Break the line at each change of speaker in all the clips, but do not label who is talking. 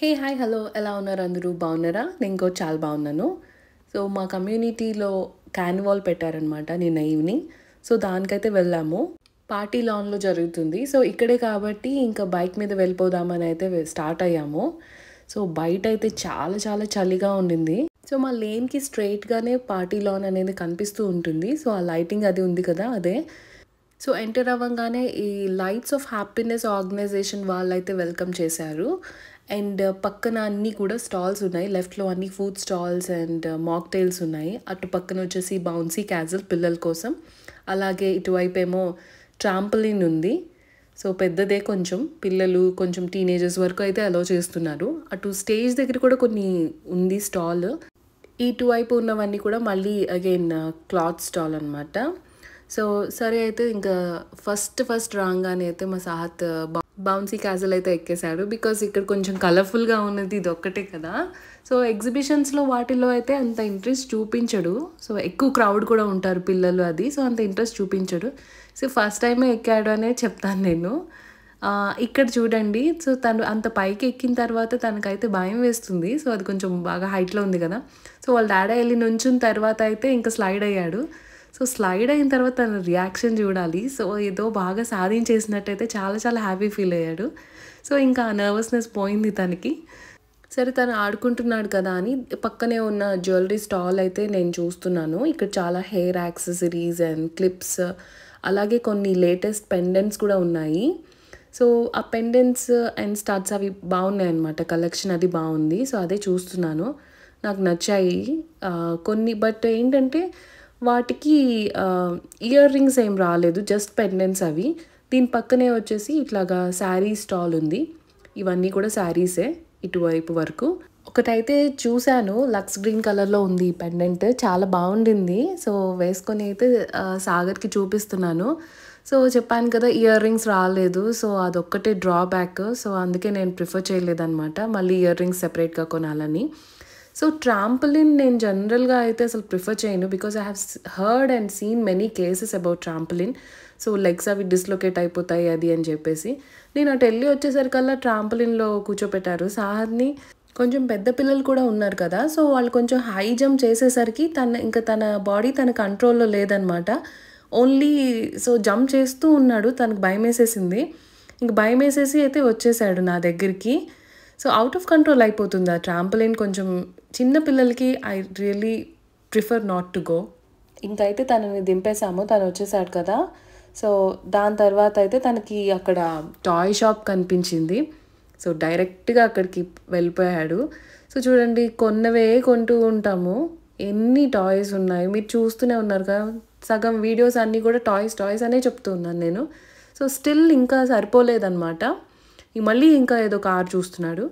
Hey hi hello ఎలా ఉన్నారు అందరూ బాగున్నారా? నేను కూడా చాలా బాగున్నాను. సో మా కమ్యూనిటీలో క్యాన్వాల్ పెట్టారనమాట నిన్న ఈవినింగ్. సో దానికైతే వెళ్ళాము. పార్టీ లాన్లో జరుగుతుంది. సో ఇక్కడే కాబట్టి ఇంకా బైక్ మీద వెళ్ళిపోదామని అయితే స్టార్ట్ అయ్యాము. సో బయట అయితే చాలా చాలా చలిగా ఉండింది. సో మా లేన్కి స్ట్రైట్గానే పార్టీ లాన్ అనేది కనిపిస్తూ ఉంటుంది. సో ఆ లైటింగ్ అది ఉంది కదా అదే. సో ఎంటర్ అవ్వగానే ఈ లైట్స్ ఆఫ్ హ్యాపీనెస్ ఆర్గనైజేషన్ వాళ్ళైతే వెల్కమ్ చేశారు. అండ్ పక్కన అన్నీ కూడా స్టాల్స్ ఉన్నాయి. లెఫ్ట్లో అన్ని ఫుడ్ స్టాల్స్ అండ్ మాక్టైల్స్ ఉన్నాయి. అటు పక్కన వచ్చేసి బౌన్సీ క్యాజల్ పిల్లల కోసం, అలాగే ఇటువైపు ఏమో ట్రాంపలిన్ ఉంది. సో పెద్దదే, కొంచెం పిల్లలు కొంచెం టీనేజర్స్ వరకు అయితే అలో చేస్తున్నారు. అటు స్టేజ్ దగ్గర కూడా కొన్ని ఉంది స్టాల్. ఇటువైపు ఉన్నవన్నీ కూడా మళ్ళీ అగైన్ క్లాత్ స్టాల్ అనమాట. సో సరే అయితే ఇంకా ఫస్ట్ రాగానే అయితే మా సాహత్ బౌన్సీ క్యాజల్ అయితే ఎక్కేశాడు. బికాజ్ ఇక్కడ కొంచెం కలర్ఫుల్గా ఉన్నది ఇది ఒక్కటే కదా. సో ఎగ్జిబిషన్స్లో వాటిల్లో అయితే అంత ఇంట్రెస్ట్ చూపించడు. సో ఎక్కువ క్రౌడ్ కూడా ఉంటారు పిల్లలు అది. సో అంత ఇంట్రెస్ట్ చూపించడు. సో ఫస్ట్ టైమే ఎక్కాడు అనే చెప్తాను నేను. ఇక్కడ చూడండి. సో తను అంత పైకి ఎక్కిన తర్వాత తనకైతే భయం వేస్తుంది. సో అది కొంచెం బాగా హైట్లో ఉంది కదా. సో వాళ్ళ డాడీ వెళ్ళి నుంచిన తర్వాత అయితే ఇంకా స్లైడ్ అయ్యాడు. సో స్లైడ్ అయిన తర్వాత తన రియాక్షన్ చూడాలి. సో ఏదో బాగా సాధించేసినట్టయితే చాలా చాలా హ్యాపీ ఫీల్ అయ్యాడు. సో ఇంకా ఆ నర్వస్నెస్ పోయింది తనకి. సరే తను ఆడుకుంటున్నాడు కదా అని పక్కనే ఉన్న జ్యువెలరీ స్టాల్ అయితే నేను చూస్తున్నాను. ఇక్కడ చాలా హెయిర్ యాక్సెసరీస్ అండ్ క్లిప్స్, అలాగే కొన్ని లేటెస్ట్ పెండెంట్స్ కూడా ఉన్నాయి. సో ఆ పెండెంట్స్ అండ్ స్టడ్స్ అవి బాగున్నాయి అన్నమాట. కలెక్షన్ అది బాగుంది. సో అదే చూస్తున్నాను. నాకు నచ్చాయి కొన్ని. బట్ ఏంటంటే వాటికి ఇయర్ రింగ్స్ ఏం రాలేదు, జస్ట్ పెండెంట్స్ అవి. దీని పక్కనే వచ్చేసి ఇట్లాగా శారీ స్టాల్ ఉంది. ఇవన్నీ కూడా శారీసే ఇటువైపు వరకు. ఒకటైతే చూశాను, లక్స్ గ్రీన్ కలర్లో ఉంది ఈ పెండెంట్, చాలా బాగుండింది. సో వేసుకొని అయితే సాగర్కి చూపిస్తున్నాను. సో చెప్పాను కదా ఇయర్ రింగ్స్ రాలేదు. సో అదొక్కటే డ్రాబ్యాక్. సో అందుకే నేను ప్రిఫర్ చేయలేదన్నమాట మళ్ళీ ఇయర్ రింగ్స్ సెపరేట్గా కొనాలని. సో ట్రాంపలిన్ నేను జనరల్గా అయితే అసలు ప్రిఫర్ చేయను. Because I have heard and seen many cases about trampoline. So legs అవి డిస్లొకేట్ అయిపోతాయి అది అని చెప్పేసి నేను అటు వెళ్ళి వచ్చేసరికల్లా ట్రాంపలిన్లో కూర్చోపెట్టారు సాహర్ని. కొంచెం పెద్ద పిల్లలు కూడా ఉన్నారు కదా. సో వాళ్ళు కొంచెం హై జంప్ చేసేసరికి తన బాడీ తన కంట్రోల్లో లేదనమాట. ఓన్లీ సో జంప్ చేస్తూ ఉన్నాడు. తనకు భయం వేసేసింది. ఇంక భయం వేసేసి అయితే వచ్చేసాడు నా దగ్గరికి. సో అవుట్ ఆఫ్ కంట్రోల్ అయిపోతుంది ఆ ట్రాంపలిన్. కొంచెం చిన్న పిల్లలకి I really prefer not to go. ఇంకైతే తనని దింపేశాము, తను వచ్చేసాడు కదా. సో దాని తర్వాత అయితే తనకి అక్కడ టాయ్ షాప్ కనిపించింది. సో డైరెక్ట్గా అక్కడికి వెళ్ళిపోయాడు. సో చూడండి, కొన్నవే కొంటూ ఉంటాము. ఎన్ని టాయ్స్ ఉన్నాయి మీరు చూస్తూనే ఉన్నారు కదా. సగం వీడియోస్ అన్నీ కూడా టాయ్స్ అనే చెప్తూ ఉన్నాను నేను. సో స్టిల్ ఇంకా సరిపోలేదన్నమాట. మళ్ళీ ఇంకా ఏదో కార్ చూస్తున్నాడు.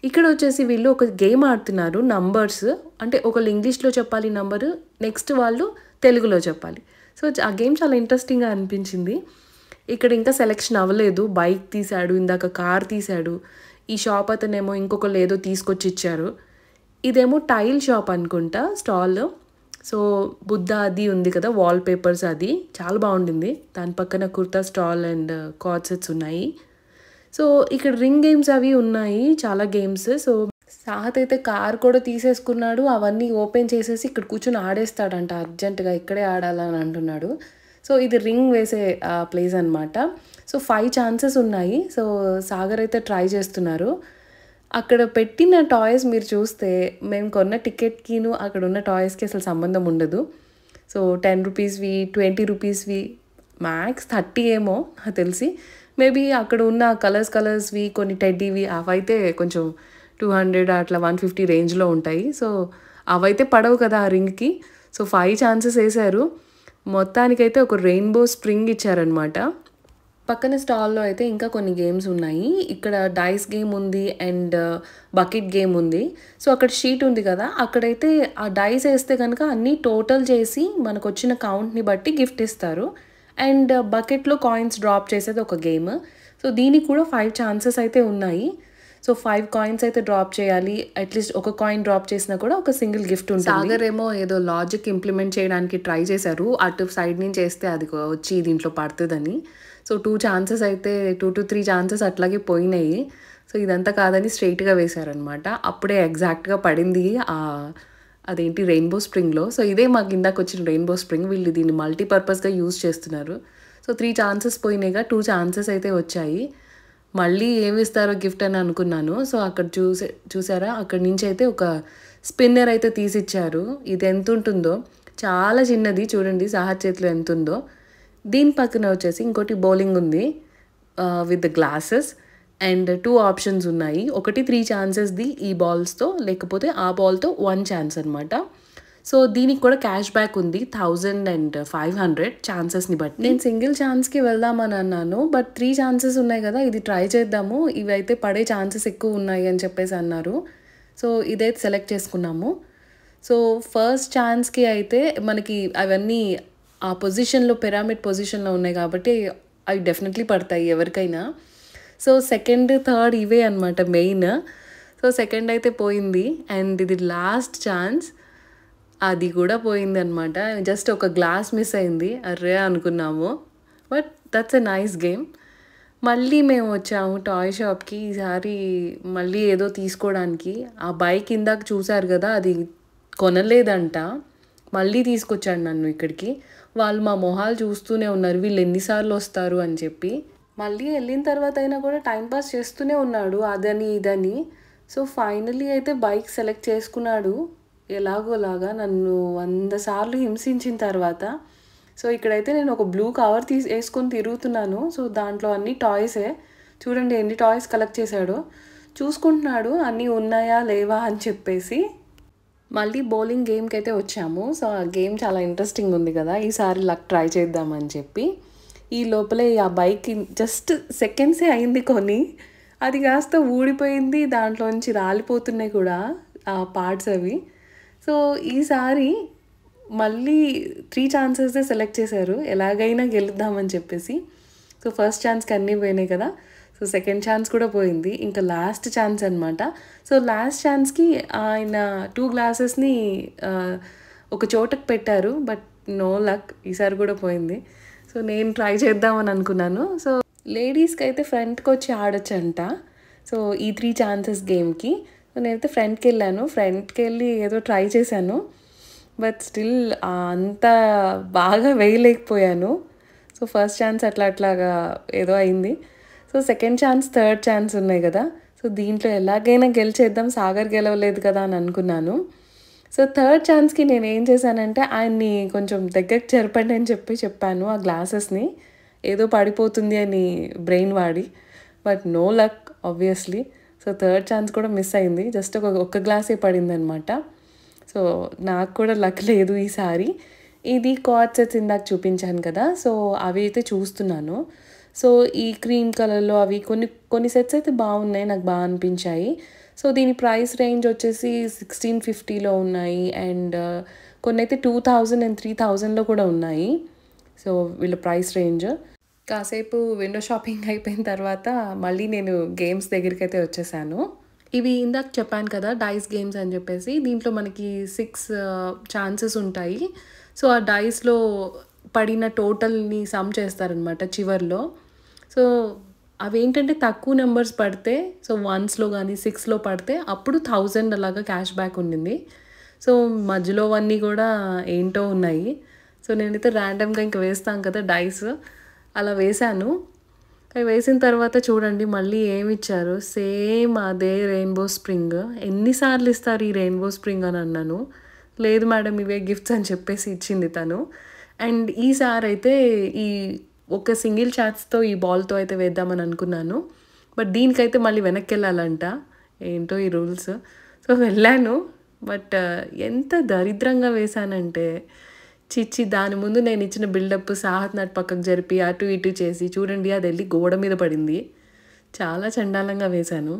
ఇక్కడ వచ్చేసి వీళ్ళు ఒక గేమ్ ఆడుతున్నారు. నంబర్స్ అంటే ఒకళ్ళు ఇంగ్లీష్లో చెప్పాలి నంబరు, నెక్స్ట్ వాళ్ళు తెలుగులో చెప్పాలి. సో ఆ గేమ్ చాలా ఇంట్రెస్టింగ్గా అనిపించింది. ఇక్కడ ఇంకా సెలెక్షన్ అవ్వలేదు. బైక్ తీశాడు, ఇందాక కార్ తీశాడు. ఈ షాప్ అతనేమో ఇంకొకళ్ళు ఏదో తీసుకొచ్చి ఇచ్చారు. ఇదేమో టైల్ షాప్ అనుకుంటా స్టాల్. సో బుద్ధ అది ఉంది కదా, వాల్ పేపర్స్ అది చాలా బాగుండింది. దాని పక్కన kurta stall and card sets ఉన్నాయి. సో ఇక్కడ రింగ్ గేమ్స్ అవి ఉన్నాయి, చాలా గేమ్స్. సో సాహత్ అయితే కార్ కూడా తీసేసుకున్నాడు. అవన్నీ ఓపెన్ చేసేసి ఇక్కడ కూర్చొని ఆడేస్తాడంట అర్జెంటుగా, ఇక్కడే ఆడాలని అంటున్నాడు. సో ఇది రింగ్ వేసే ప్లేస్ అనమాట. సో 5 ఛాన్సెస్ ఉన్నాయి. సో సాగర్ అయితే ట్రై చేస్తున్నారు. అక్కడ పెట్టిన టాయ్స్ మీరు చూస్తే మేము కొన్న టికెట్కిను అక్కడ ఉన్న టాయ్స్కి అసలు సంబంధం ఉండదు. సో 10 రూపీస్వి, 20 రూపీస్వి, మ్యాక్స్ 30 ఏమో నాకు తెలిసి. మేబీ అక్కడ ఉన్న కలర్స్వి కొన్ని టెడ్డీవి అవైతే కొంచెం 200 అట్లా 150 రేంజ్లో ఉంటాయి. సో అవైతే పడవు కదా ఆ రింగ్కి. సో 5 ఛాన్సెస్ వేశారు. మొత్తానికైతే ఒక రెయిన్బో స్ప్రింగ్ ఇచ్చారనమాట. పక్కన స్టాల్లో అయితే ఇంకా కొన్ని గేమ్స్ ఉన్నాయి. ఇక్కడ డైస్ గేమ్ ఉంది అండ్ బకెట్ గేమ్ ఉంది. సో అక్కడ షీట్ ఉంది కదా, అక్కడైతే ఆ డైస్ వేస్తే కనుక అన్నీ టోటల్ చేసి మనకు వచ్చిన కౌంట్ని బట్టి గిఫ్ట్ ఇస్తారు. అండ్ బకెట్లో కాయిన్స్ డ్రాప్ చేసేది ఒక గేమ్. సో దీనికి కూడా 5 ఛాన్సెస్ అయితే ఉన్నాయి. సో 5 కాయిన్స్ అయితే డ్రాప్ చేయాలి. అట్లీస్ట్ ఒక కాయిన్ డ్రాప్ చేసినా కూడా ఒక సింగిల్ గిఫ్ట్ ఉంటుంది. సాగర్ ఏమో ఏదో లాజిక్ ఇంప్లిమెంట్ చేయడానికి ట్రై చేశారు. అటు సైడ్ నుంచి వేస్తే అది వచ్చి దీంట్లో పడుతుందని. సో 2 ఛాన్సెస్ అయితే 2 to 3 ఛాన్సెస్ అట్లాగే పోయినాయి. సో ఇదంతా కాదని స్ట్రెయిట్‌గా వేశారనమాట. అప్పుడే ఎగ్జాక్ట్‌గా పడింది అదేంటి రెయిన్‌బో స్ప్రింగ్‌లో. సో ఇదే మాకు ఇందాకొచ్చిన రెయిన్‌బో స్ప్రింగ్. వీళ్ళు దీన్ని మల్టీపర్పస్‌గా యూజ్ చేస్తున్నారు. సో 3 ఛాన్సెస్ పోయినాయిగా 2 ఛాన్సెస్ అయితే వచ్చాయి. మళ్ళీ ఏమిస్తారో గిఫ్ట్ అని అనుకున్నాను. సో అక్కడ చూసారా అక్కడి నుంచయితే ఒక స్పిన్నర్ అయితే తీసిచ్చారు. ఇది ఎంతుంటుందో చాలా చిన్నది చూడండి సాహత్ చేతిలో ఎంతుందో. దీని పక్కన వచ్చేసి ఇంకోటి బౌలింగ్ ఉంది with the glasses and 2 options ఉన్నాయి. ఒకటి 3 ఛాన్సెస్‌ది ఈ బాల్స్‌తో లేకపోతే ఆ బాల్‌తో 1 ఛాన్స్ అనమాట. సో దీనికి కూడా క్యాష్ బ్యాక్ ఉంది 1500 ఛాన్సెస్‌ని బట్టి. నేను సింగిల్ ఛాన్స్‌కి వెళ్దామని అన్నాను. బట్ 3 ఛాన్సెస్ ఉన్నాయి కదా! ఇది ట్రై చేద్దాము. ఇవైతే పడే ఛాన్సెస్ ఎక్కువ ఉన్నాయి అని చెప్పేసి అన్నారు. సో ఇదైతే సెలెక్ట్ చేసుకున్నాము. సో ఫస్ట్ ఛాన్స్‌కి అయితే మనకి అవన్నీ ఆ పొజిషన్‌లో పిరమిడ్ పొజిషన్‌లో ఉన్నాయి కాబట్టి అవి డెఫినెట్లీ పడతాయి ఎవరికైనా. సో సెకండ్, థర్డ్ ఇవే అనమాట మెయిన్. సో సెకండ్ అయితే పోయింది అండ్ ఇది లాస్ట్ ఛాన్స్. అది కూడా పోయిందనమాట. జస్ట్ ఒక గ్లాస్ మిస్ అయింది. అర్రే అనుకున్నాము. But that's a nice game. మళ్ళీ మేము వచ్చాము టాయ్ షాప్‌కి. ఈసారి మళ్ళీ ఏదో తీసుకోవడానికి. ఆ బైక్ ఇందాక చూసారు కదా! అది కొనలేదంట. మళ్ళీ తీసుకొచ్చాడు నన్ను ఇక్కడికి. వాళ్ళు మా మొహాలు చూస్తూనే ఉన్నారు. వీళ్ళు ఎన్నిసార్లు వస్తారు అని చెప్పి. మళ్ళీ వెళ్ళిన తర్వాత అయినా కూడా టైం పాస్ చేస్తూనే ఉన్నాడు అదని ఇదని. సో ఫైనల్లీ అయితే బైక్ సెలెక్ట్ చేసుకున్నాడు. ఎలాగోలాగా నన్ను 100 సార్లు హింసించిన తర్వాత. సో ఇక్కడైతే నేను ఒక బ్లూ కవర్ వేసుకొని తిరుగుతున్నాను. సో దాంట్లో అన్ని టాయ్సే. చూడండి ఎన్ని టాయ్స్ కలెక్ట్ చేశాడో. చూసుకుంటున్నాడు అన్నీ ఉన్నాయా లేవా అని చెప్పేసి. మళ్ళీ బౌలింగ్ గేమ్కి అయితే వచ్చాము. సో ఆ గేమ్ చాలా ఇంట్రెస్టింగ్ ఉంది కదా! ఈసారి లక్ ట్రై చేద్దామని చెప్పి. ఈ లోపలే ఆ బైక్ జస్ట్ సెకండ్సే అయింది కొని. అది కాస్త ఊడిపోయింది. దాంట్లోంచి రాలిపోతున్నాయి కూడా ఆ పార్ట్స్ అవి. సో ఈసారి మళ్ళీ 3 ఛాన్సెస్‌దే సెలెక్ట్ చేశారు. ఎలాగైనా గెలుద్దామని చెప్పేసి. సో ఫస్ట్ ఛాన్స్‌కి అన్నీ పోయినాయి కదా! సో సెకండ్ ఛాన్స్ కూడా పోయింది. ఇంకా లాస్ట్ ఛాన్స్ అనమాట. సో లాస్ట్ ఛాన్స్‌కి ఆయన 2 గ్లాసెస్‌ని ఒక చోటకి పెట్టారు. But no luck. ఈసారి కూడా పోయింది. సో నేను ట్రై చేద్దామని అనుకున్నాను. సో లేడీస్‌కి అయితే ఫ్రంట్‌కి వచ్చి ఆడొచ్చంట. సో ఈ 3 ఛాన్సెస్ గేమ్‌కి. సో నేనైతే ఫ్రంట్‌కి వెళ్ళాను. ఫ్రంట్‌కి వెళ్ళి ఏదో ట్రై చేశాను. బట్ స్టిల్ అంత బాగా వేయలేకపోయాను. సో ఫస్ట్ ఛాన్స్ అట్లాగా ఏదో అయింది. So second chance, third chance ఉన్నాయి కదా! సో దీంట్లో ఎలాగైనా గెలిచేద్దాం. సాగర్ గెలవలేదు కదా అని అనుకున్నాను. సో థర్డ్ ఛాన్స్‌కి నేను ఏం చేశానంటే ఆయన్ని కొంచెం దగ్గరికి జరపండి అని చెప్పాను ఆ గ్లాసెస్‌ని. ఏదో పడిపోతుంది అని బ్రెయిన్ వాడి. But no luck obviously. So third chance కూడా మిస్ అయింది. జస్ట్ ఒక్క గ్లాసే పడిందనమాట. సో నాకు కూడా లక్ లేదు ఈసారి. ఇది కార్డ్ సెట్స్ ఇందాక చూపించాను కదా! సో అవి అయితే చూస్తున్నాను. సో ఈ క్రీమ్ కలర్‌లో అవి కొన్ని సెట్స్ అయితే బాగున్నాయి. నాకు బాగా అనిపించాయి. సో దీని ప్రైస్ రేంజ్ వచ్చేసి 1650లో ఉన్నాయి. అండ్ కొన్నైతే 2000 అండ్ 3000లో కూడా ఉన్నాయి. సో వీళ్ళ ప్రైస్ రేంజ్. కాసేపు విండో షాపింగ్ అయిపోయిన తర్వాత మళ్ళీ నేను గేమ్స్ దగ్గరికైతే వచ్చేసాను. ఇవి ఇందాక చెప్పాను కదా! డైస్ గేమ్స్ అని చెప్పేసి. దీంట్లో మనకి 6 ఛాన్సెస్ ఉంటాయి. సో ఆ డైస్‌లో పడిన టోటల్‌ని సమ్ చేస్తారనమాట చివర్లో. సో అవేంటంటే తక్కువ నెంబర్స్ పడితే సో 1స్‌లో గానీ 6లో పడితే అప్పుడు 1000 అలాగా క్యాష్ బ్యాక్ ఉండింది. సో మధ్యలో అన్నీ కూడా ఏంటో ఉన్నాయి. సో నేనైతే ర్యాండమ్‌గా ఇంక వేస్తాం కదా డైస్. అలా వేశాను. అవి వేసిన తర్వాత చూడండి మళ్ళీ ఏమిచ్చారు. సేమ్ అదే రెయిన్బో స్ప్రింగ్. ఎన్నిసార్లు ఇస్తారు ఈ రెయిన్బో స్ప్రింగ్ అని అన్నాను. లేదు మేడం ఇవే గిఫ్ట్స్ అని చెప్పేసి ఇచ్చింది తను. అండ్ ఈసారి అయితే ఈ ఒక సింగిల్ ఛాన్స్‌తో ఈ బాల్‌తో అయితే వేద్దామని అనుకున్నాను. బట్ దీనికైతే మళ్ళీ వెనక్కి వెళ్ళాలంట. ఏంటో ఈ రూల్స్. సో వెళ్ళాను. బట్ ఎంత దరిద్రంగా వేశానంటే దాని ముందు నేను ఇచ్చిన బిల్డప్ సాహత్ నట్ పక్కకు జరిపి అటు ఇటు చేసి చూడండి అది వెళ్ళి గోడ మీద పడింది. చాలా చండాలంగా వేశాను.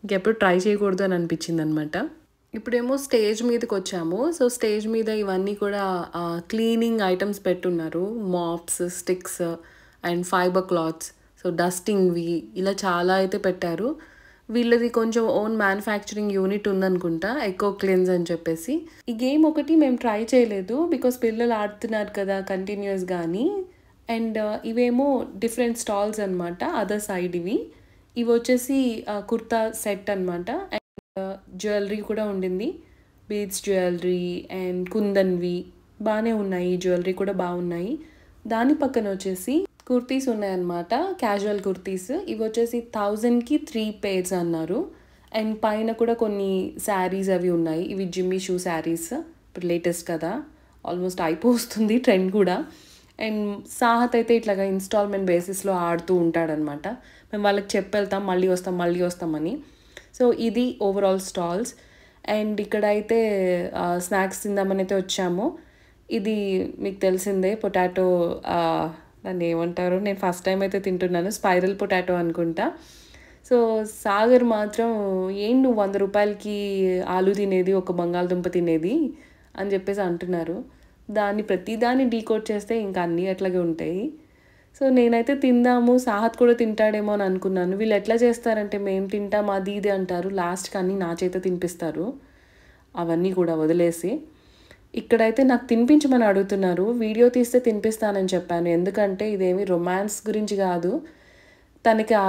ఇంకెప్పుడు ట్రై చేయకూడదు అని అనిపించింది అనమాట. ఇప్పుడేమో స్టేజ్ మీదకి వచ్చాము. సో స్టేజ్ మీద ఇవన్నీ కూడా క్లీనింగ్ ఐటమ్స్ పెట్టున్నారు. Mops, sticks and fiber cloths, so డస్టింగ్వి ఇలా చాలా అయితే పెట్టారు. వీళ్ళది కొంచెం ఓన్ మ్యానుఫ్యాక్చరింగ్ యూనిట్ ఉందనుకుంటా, ఎకో క్లీన్స్ అని చెప్పేసి. ఈ గేమ్ ఒకటి మేము ట్రై చేయలేదు బికాస్ పిల్లలు ఆడుతున్నారు కదా కంటిన్యూస్గా అని. అండ్ ఇవేమో డిఫరెంట్ స్టాల్స్ అనమాట అదర్ సైడ్ ఇవి. ఇవి వచ్చేసి కుర్తా సెట్ అనమాట. అండ్ జ్యువెలరీ కూడా ఉండింది. బీడ్స్ జ్యువెలరీ అండ్ కుందన్వి బాగానే ఉన్నాయి. జ్యువెలరీ కూడా బాగున్నాయి. దాని పక్కన వచ్చేసి కుర్తీస్ ఉన్నాయన్నమాట, క్యాజువల్ కుర్తీస్. ఇవి వచ్చేసి 1000కి 3 పేర్స్ అన్నారు. అండ్ పైన కూడా కొన్ని శారీస్ అవి ఉన్నాయి. ఇవి జిమ్మీ షూ శారీస్, ఇప్పుడు లేటెస్ట్ కదా, ఆల్మోస్ట్ అయిపోతుంది ట్రెండ్ కూడా. అండ్ సాహత్ అయితే ఇట్లాగా ఇన్స్టాల్మెంట్ బేసిస్లో ఆడుతూ ఉంటాడనమాట. మేము వాళ్ళకి చెప్పెళ్తాం మళ్ళీ వస్తామని. సో ఇది ఓవరాల్ స్టాల్స్. అండ్ ఇక్కడైతే స్నాక్స్ తిందామని అయితే వచ్చాము. ఇది మీకు తెలిసిందే, పొటాటో, దాన్ని ఏమంటారు, నేను ఫస్ట్ టైం అయితే తింటున్నాను, స్పైరల్ పొటాటో అనుకుంటా. సో సాగర్ మాత్రం ఏం నువ్వు 100 రూపాయలకి ఆలు తినేది, ఒక బంగాళదుంప తినేది అని చెప్పేసి అంటున్నారు. ప్రతిదాన్ని డీకోడ్ చేస్తే ఇంకా అన్నీ అట్లాగే ఉంటాయి. సో నేనైతే తిందాము, సాహత్ కూడా తింటాడేమో అని అనుకున్నాను. వీళ్ళు ఎట్లా చేస్తారంటే మేము తింటాం అది ఇది అంటారు, లాస్ట్కి అన్నీ నా చేత తినిపిస్తారు, అవన్నీ కూడా వదిలేసి. ఇక్కడైతే నాకు తినిపించమని అడుగుతున్నారు. వీడియో తీస్తే తినిపిస్తానని చెప్పాను, ఎందుకంటే ఇదేమి రొమాన్స్ గురించి కాదు. తనకి ఆ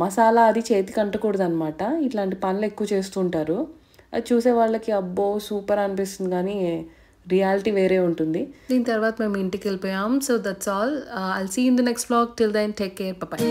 మసాలా అది చేతికి అంటకూడదు అనమాట. ఇట్లాంటి పనులు ఎక్కువ చేస్తుంటారు. అది చూసే వాళ్ళకి అబ్బో సూపర్ అనిపిస్తుంది, కానీ రియాలిటీ వేరే ఉంటుంది. దీని తర్వాత మేము ఇంటికి వెళ్ళిపోయాం. So that's all. I'll see in the next vlog. Till then take care, by.